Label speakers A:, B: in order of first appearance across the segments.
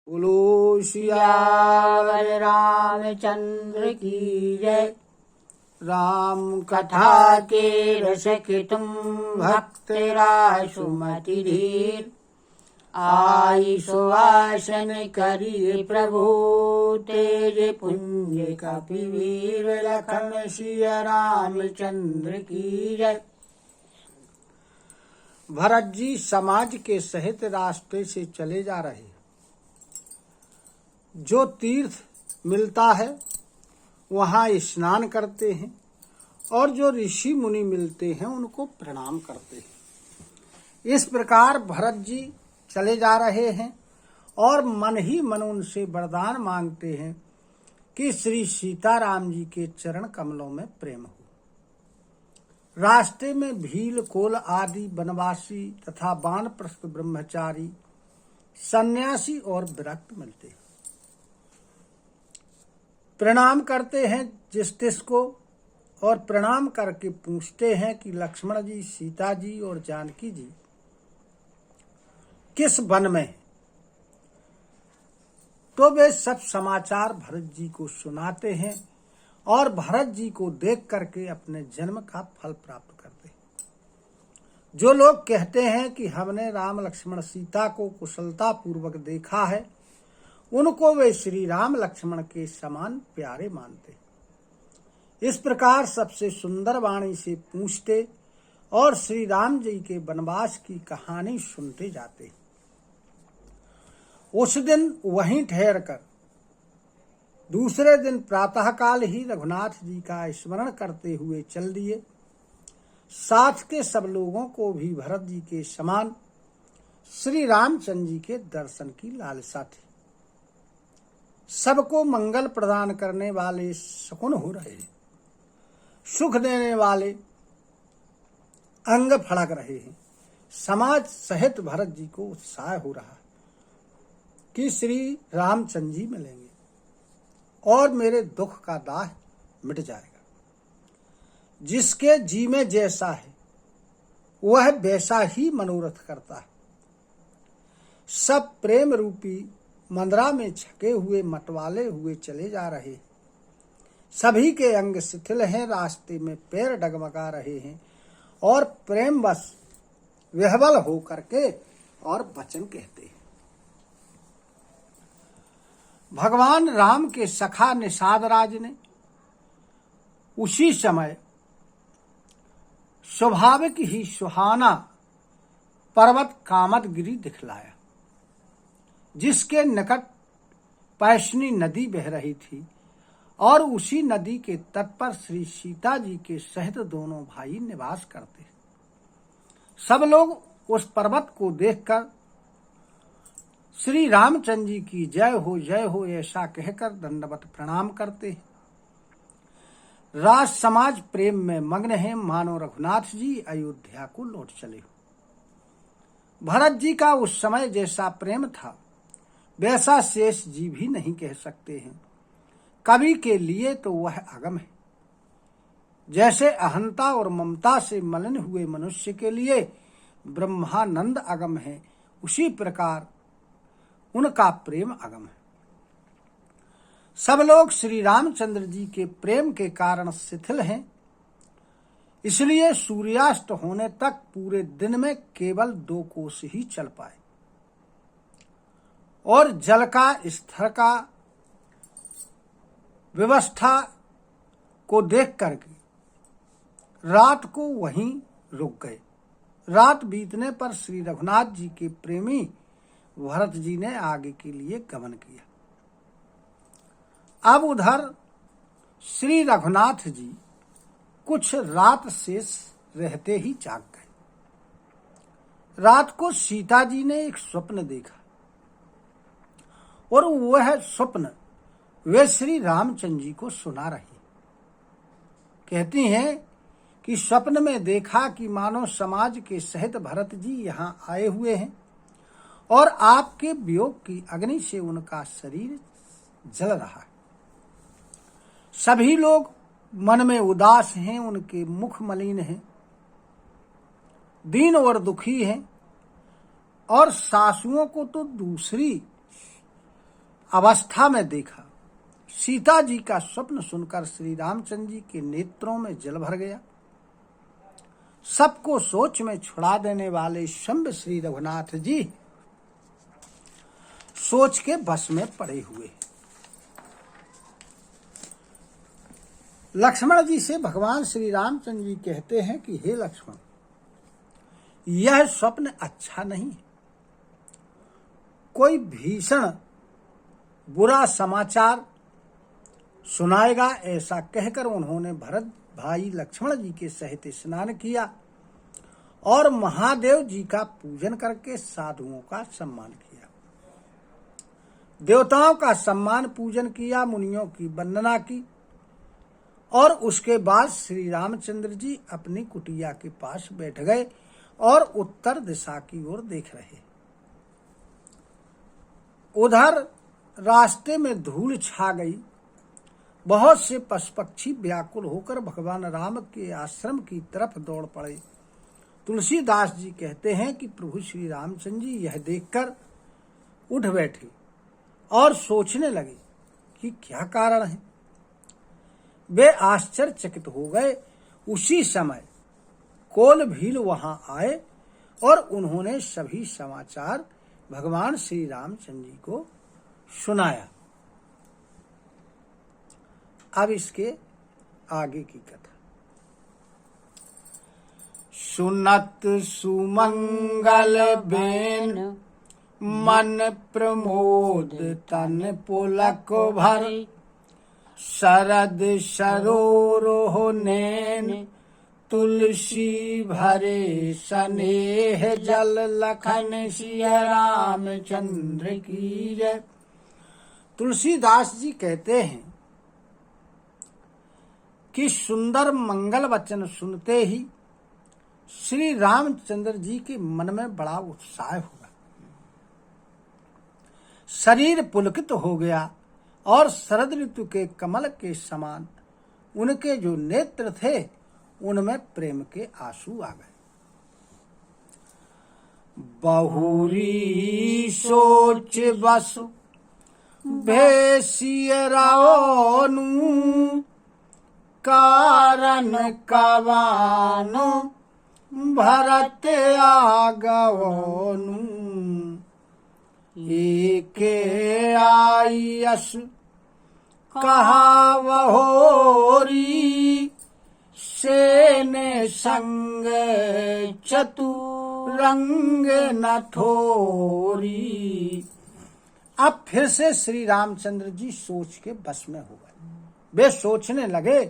A: बोलो
B: सियावर रामचंद्र की जय।
A: राम
B: कथा के रस के तुम भक्तरा सुमति धीर। आई सुवासन करिए प्रभु तेज पुंज कपिवीर। लखन सिया रामचंद्र की जय।
A: भरत जी समाज के सहित रास्ते से चले जा रहे। जो तीर्थ मिलता है वहाँ स्नान करते हैं और जो ऋषि मुनि मिलते हैं उनको प्रणाम करते हैं। इस प्रकार भरत जी चले जा रहे हैं और मन ही मन उनसे वरदान मांगते हैं कि श्री सीताराम जी के चरण कमलों में प्रेम हो। रास्ते में भील कोल आदि वनवासी तथा वानप्रस्थ ब्रह्मचारी सन्यासी और विरक्त मिलते हैं। प्रणाम करते हैं जिस तिस को और प्रणाम करके पूछते हैं कि लक्ष्मण जी, सीता जी और जानकी जी किस वन में हैं। तो वे सब समाचार भरत जी को सुनाते हैं और भरत जी को देख करके अपने जन्म का फल प्राप्त करते हैं। जो लोग कहते हैं कि हमने राम लक्ष्मण सीता को कुशलता पूर्वक देखा है, उनको वे श्री राम लक्ष्मण के समान प्यारे मानते। इस प्रकार सबसे सुंदर वाणी से पूछते और श्री राम जी के वनवास की कहानी सुनते जाते। उस दिन वहीं ठहरकर दूसरे दिन प्रातःकाल ही रघुनाथ जी का स्मरण करते हुए चल दिए। साथ के सब लोगों को भी भरत जी के समान श्री रामचंद्र जी के दर्शन की लालसा थी। सबको मंगल प्रदान करने वाले शकुन हो रहे, सुख देने वाले अंग फड़क रहे हैं। समाज सहित भरत जी को उत्साह हो रहा है कि श्री रामचंद्र जी मिलेंगे और मेरे दुख का दाह मिट जाएगा। जिसके जी में जैसा है वह वैसा ही मनोरथ करता है। सब प्रेम रूपी मंदरा में छके हुए मतवाले हुए चले जा रहे। सभी के अंग शिथिल हैं, रास्ते में पैर डगमगा रहे हैं और प्रेमवश विह्वल हो करके और वचन कहते हैं। भगवान राम के सखा निषाद राज ने उसी समय स्वाभाविक ही सुहाना पर्वत कामदगिरी दिखलाया, जिसके निकट पैशनी नदी बह रही थी और उसी नदी के तट पर श्री सीता जी के सहित दोनों भाई निवास करते। सब लोग उस पर्वत को देखकर श्री रामचंद्र जी की जय हो ऐसा कहकर दंडवत प्रणाम करते हैं। राज समाज प्रेम में मग्न है, मानो रघुनाथ जी अयोध्या को लौट चले हो। भरत जी का उस समय जैसा प्रेम था वैसा शेष जी भी नहीं कह सकते हैं। कवि के लिए तो वह अगम है। जैसे अहंता और ममता से मलिन हुए मनुष्य के लिए ब्रह्मानंद अगम है, उसी प्रकार उनका प्रेम अगम है। सब लोग श्री रामचंद्र जी के प्रेम के कारण शिथिल हैं, इसलिए सूर्यास्त होने तक पूरे दिन में केवल 2 कोस ही चल पाए और जल का स्तर का व्यवस्था को देख करके रात को वहीं रुक गए। रात बीतने पर श्री रघुनाथ जी के प्रेमी भरत जी ने आगे के लिए गमन किया। अब उधर श्री रघुनाथ जी कुछ रात शेष रहते ही जाग गए। रात को सीता जी ने एक स्वप्न देखा और वह स्वप्न वे श्री रामचंद्र जी को सुना रही। कहती हैं कि स्वप्न में देखा कि मानो समाज के सहित भरत जी यहाँ आए हुए हैं और आपके वियोग की अग्नि से उनका शरीर जल रहा है। सभी लोग मन में उदास हैं, उनके मुख मलिन हैं, दीन और दुखी हैं और सासुओं को तो दूसरी अवस्था में देखा। सीता जी का स्वप्न सुनकर श्री रामचंद्र जी के नेत्रों में जल भर गया। सबको सोच में छुड़ा देने वाले शंभ श्री रघुनाथ जी सोच के बस में पड़े हुए। लक्ष्मण जी से भगवान श्री रामचंद्र जी कहते हैं कि हे लक्ष्मण, यह स्वप्न अच्छा नहीं है। कोई भीषण बुरा समाचार सुनाएगा, ऐसा कहकर उन्होंने भरत भाई लक्ष्मण जी के सहित स्नान किया और महादेव जी का पूजन करके साधुओं का सम्मान किया। देवताओं का सम्मान पूजन किया, मुनियों की वंदना की और उसके बाद श्री रामचंद्र जी अपनी कुटिया के पास बैठ गए और उत्तर दिशा की ओर देख रहे। उधर रास्ते में धूल छा गई। बहुत से पशु पक्षी व्याकुल होकर भगवान राम के आश्रम की तरफ दौड़ पड़े। तुलसीदास जी कहते हैं कि प्रभु श्री रामचंद्र जी यह देखकर उठ बैठे और सोचने लगे कि क्या कारण है। वे आश्चर्यचकित हो गए। उसी समय कोल भील वहां आए और उन्होंने सभी समाचार भगवान श्री रामचंद्र जी को सुनाया। अब इसके आगे की कथा। सुनत सुमंगल बेन मन प्रमोद तन पुलक भर, शरद सरोरोह नैन तुलसी भरे स्नेह जल, लखन सिया रामचंद्र की जय। तुलसीदास जी कहते हैं कि सुंदर मंगल वचन सुनते ही श्री रामचंद्र जी के मन में बड़ा उत्साह हुआ। शरीर पुलकित हो गया और शरद ऋतु के कमल के समान उनके जो नेत्र थे उनमें प्रेम के आंसू आ गए। बहुरी सोच बस भेसिय रावनु, कारण कवानु भरत आगवनु, एके आयस कहा वहोरी, सेने संग चतुरंग न ठोरी। अब फिर से श्री रामचंद्र जी सोच के बस में हो गए। वे सोचने लगे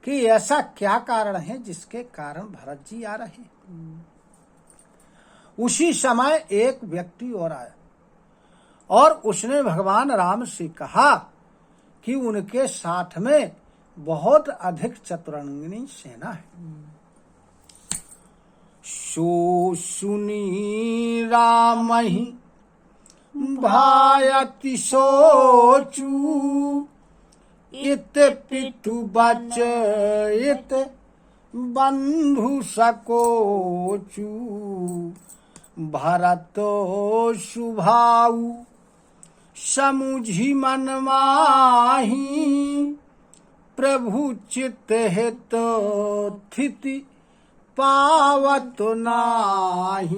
A: कि ऐसा क्या कारण है जिसके कारण भरत जी आ रहे। उसी समय एक व्यक्ति और आया और उसने भगवान राम से कहा कि उनके साथ में बहुत अधिक चतुरंगिनी सेना है। सो सुनी राम ही भायति सोचू, इत पितु बच इत बंधु सकोचू, भरतो सुभाऊ समुझी मन माही, प्रभु चित्त हित स्थिति पावत नाही।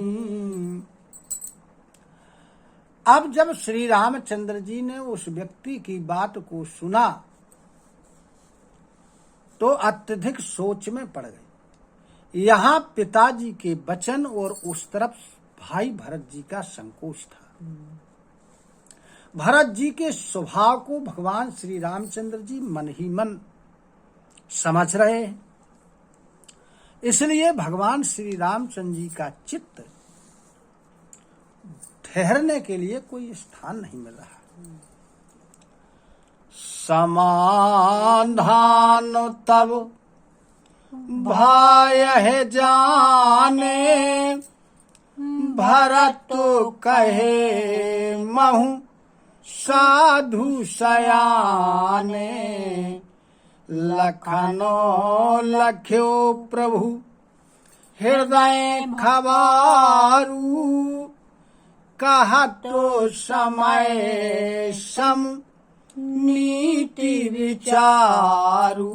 A: अब जब श्री रामचंद्र जी ने उस व्यक्ति की बात को सुना तो अत्यधिक सोच में पड़ गए। यहाँ पिताजी के वचन और उस तरफ भाई भरत जी का संकोच था। भरत जी के स्वभाव को भगवान श्री रामचंद्र जी मन ही मन समझ रहे हैं, इसलिए भगवान श्री रामचंद्र जी का चित्त ठहरने के लिए कोई स्थान नहीं मिल रहा। समाधान तब भाय है जाने, भरत कहे महु साधु सयाने, लखनो लख्यो प्रभु हृदय खबारू, कहतो समय सम नीति विचारू।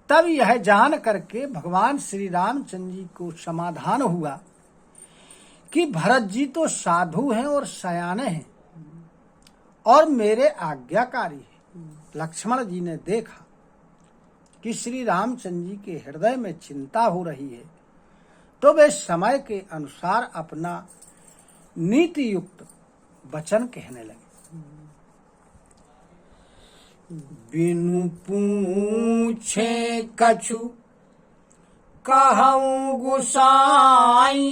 A: तब यह जान करके भगवान श्री रामचंद्र जी को समाधान हुआ कि भरत जी तो साधु हैं और सयाने हैं और मेरे आज्ञाकारी हैं। लक्ष्मण जी ने देखा कि श्री रामचंद्र जी के हृदय में चिंता हो रही है, तो वे समय के अनुसार अपना नीति युक्त वचन कहने लगे। बिनु पूछे कछु कहूँ गुसाई,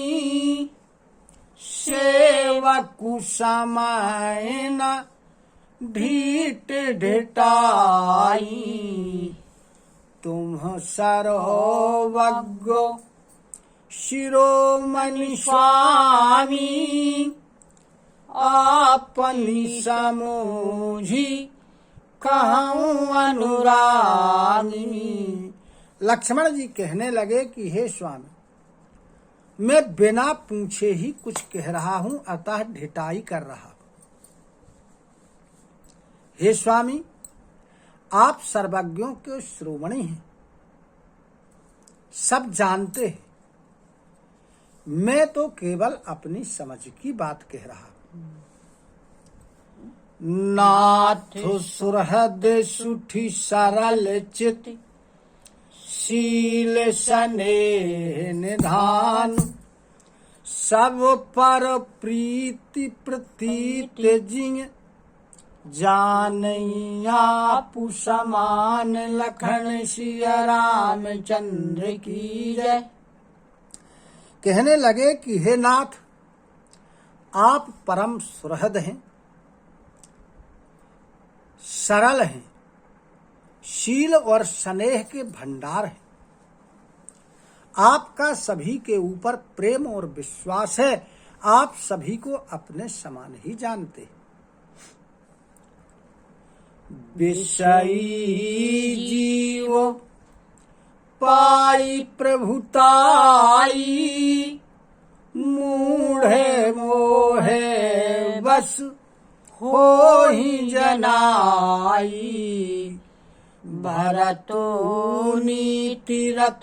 A: सेवकु समय न ढीठ ढिठाई। तुम सर्वज्ञ शिरोमणि स्वामी, आपनी समूझी कहूँ अनुरागी। लक्ष्मण जी कहने लगे कि हे स्वामी, मैं बिना पूछे ही कुछ कह रहा हूं, अतः ढिठाई कर रहा हूं। हे स्वामी, आप सर्वज्ञों के श्रोमणी हैं, सब जानते हैं। मैं तो केवल अपनी समझ की बात कह रहा हूं। नाथ सुहृद सुठी सरल चित, शील स्नेह निधान। सब पर प्रीति प्रतीत जिय, जानैया समान। लखन सिया रामचंद्र की जय। कहने लगे कि हे नाथ, आप परम सुहृद हैं, सरल हैं, शील और स्नेह के भंडार हैं। आपका सभी के ऊपर प्रेम और विश्वास है। आप सभी को अपने समान ही जानते हैं। विषयी जीव पाई प्रभुताई, मूढ़े मोहे बस हो ही जनाई। भरतो नीति रत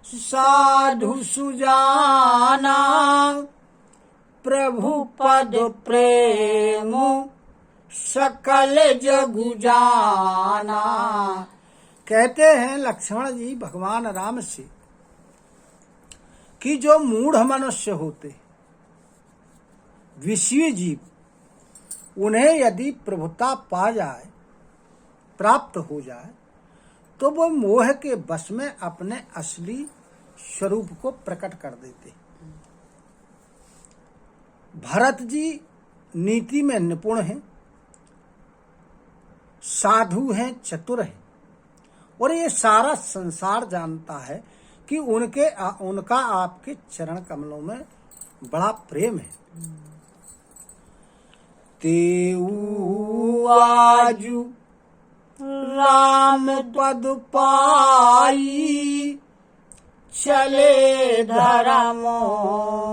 A: साधु सुजाना, प्रभु पद प्रेम सकल जगु जाना। कहते हैं लक्ष्मण जी भगवान राम से कि जो मूढ़ मनुष्य होते, विषयी जीव, उन्हें यदि प्रभुता पा जाए, प्राप्त हो जाए, तो वो मोह के वश में अपने असली स्वरूप को प्रकट कर देते। भरत जी नीति में निपुण हैं, साधु हैं, चतुर हैं, और ये सारा संसार जानता है कि उनका आपके चरण कमलों में बड़ा प्रेम है। तेऊ आजू राम पद पाई, चले धर्मो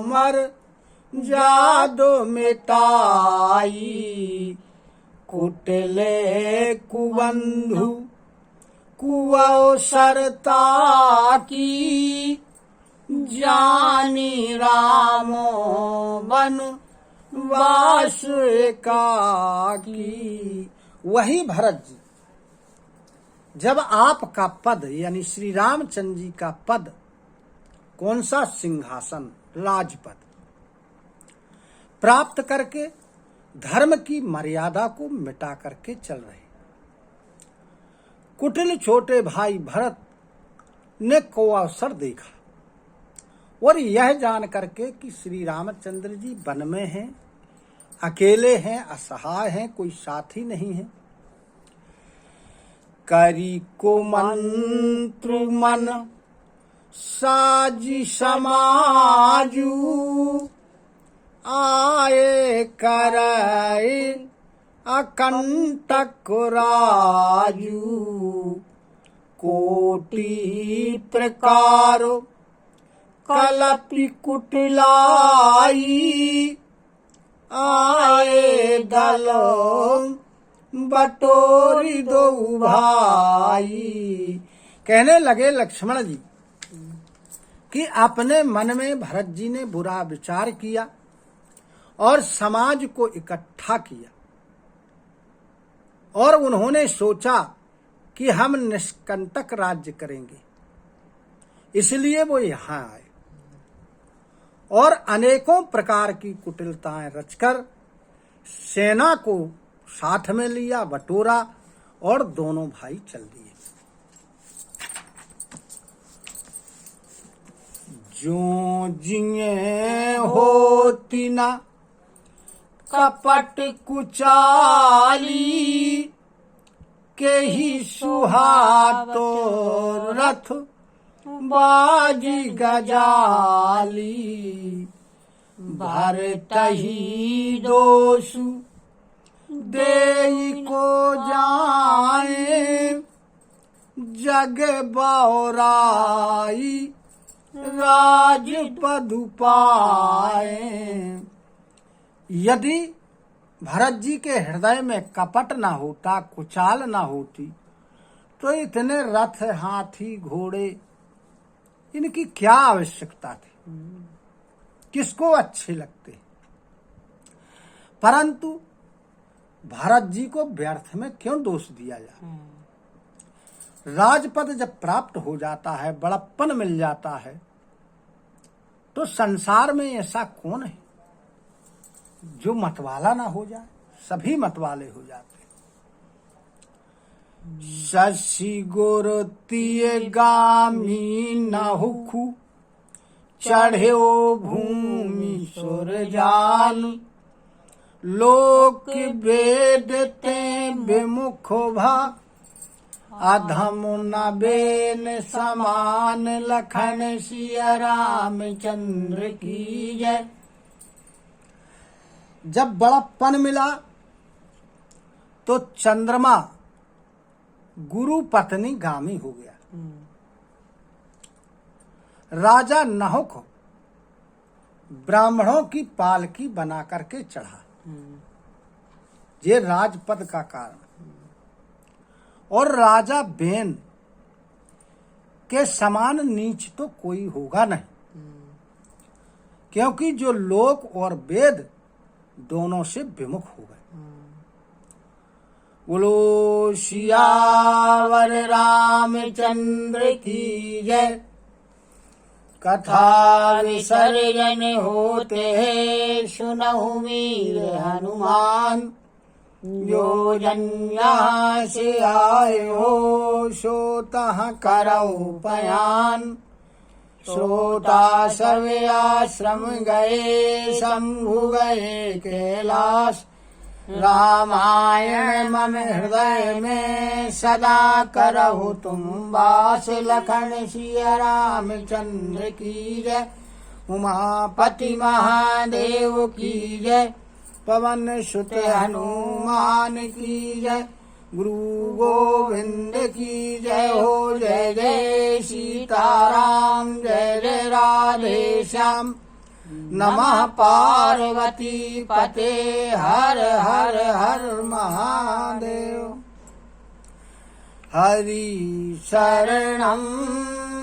A: मर जादो मिटाई। कुटिले कुबंधु कुअवसरता की, जानी रामो बन वास एकाकी। वही भरत जी जब आपका पद यानी श्री रामचंद्र जी का पद, कौन सा सिंहासन, राजपद प्राप्त करके धर्म की मर्यादा को मिटा करके चल रहे, कुटिल छोटे भाई भरत ने को अवसर देखा और यह जान करके कि श्री रामचंद्र जी वन में हैं, अकेले हैं, असहाय हैं, कोई साथी नहीं है। करी को मंत्र मन साजी समाजू, आए कराए अकंटक राजू। कोटि प्रकार कलपि कुटिलाई, आए दलो बटोरी दो भाई। कहने लगे लक्ष्मण जी कि अपने मन में भरत जी ने बुरा विचार किया और समाज को इकट्ठा किया और उन्होंने सोचा कि हम निष्कंटक राज्य करेंगे, इसलिए वो यहाँ आए और अनेकों प्रकार की कुटिलताएं रचकर सेना को साथ में लिया, बटोरा और दोनों भाई चल दिए। जो जिये होती ना कपट कुचाली, के ही सुहातो रथ बाजी गजाली। भरत ही दोषु देई को जाए, जग बौराई राज पदु पाए। यदि भरत जी के हृदय में कपट न होता, कुचाल न होती, तो इतने रथ, हाथी, घोड़े, इनकी क्या आवश्यकता थी? किसको अच्छे लगते? परंतु भरत जी को व्यर्थ में क्यों दोष दिया जाए? राजपद जब प्राप्त हो जाता है, बड़प्पन मिल जाता है, तो संसार में ऐसा कौन है जो मतवाला ना हो जाए? सभी मतवाले हो जाते। शशि गुरुतिय गामी नहुखु, चढ़्यो भूमि सुर जान। लोक वेदते विमुख भा, अधम न बेन समान। लखन सिया रामचंद्र की जय। जब बड़प्पन मिला तो चंद्रमा गुरु पत्नी गामी हो गया। राजा नहुक ब्राह्मणों की पालकी बना करके चढ़ा, ये राजपद का कारण। और राजा बेन के समान नीच तो कोई होगा नहीं, क्योंकि जो लोक और वेद दोनों से विमुख हो गए। बोलो सियावर रामचंद्र की जय। कथा विसर्जन होते हैं, सुनहु वीर हनुमान। जो जन यहाँ से आए हो, सो तहाँ करौ पयान। श्रोता सब आश्रम गए, शंभु गए कैलाश। रामायण मम हृदय में, सदा करहु तुम वास। लखन सिया रामचंद्र की जय। उमापति महादेव की जय। पवन सुत हनुमान की जय। गुरु गोविंद की जय हो। जय जय सीताराम, जय जय राधे श्याम। नमः पार्वती पते, हर हर हर महादेव। हरि शरणं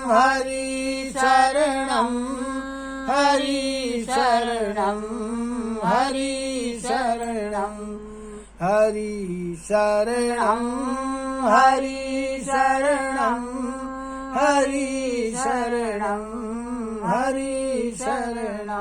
A: हरि शरणं, हरि शरणं हरि शरणं। हरि शरणं हरि शरणं, हरि शरणं हरि शरणं।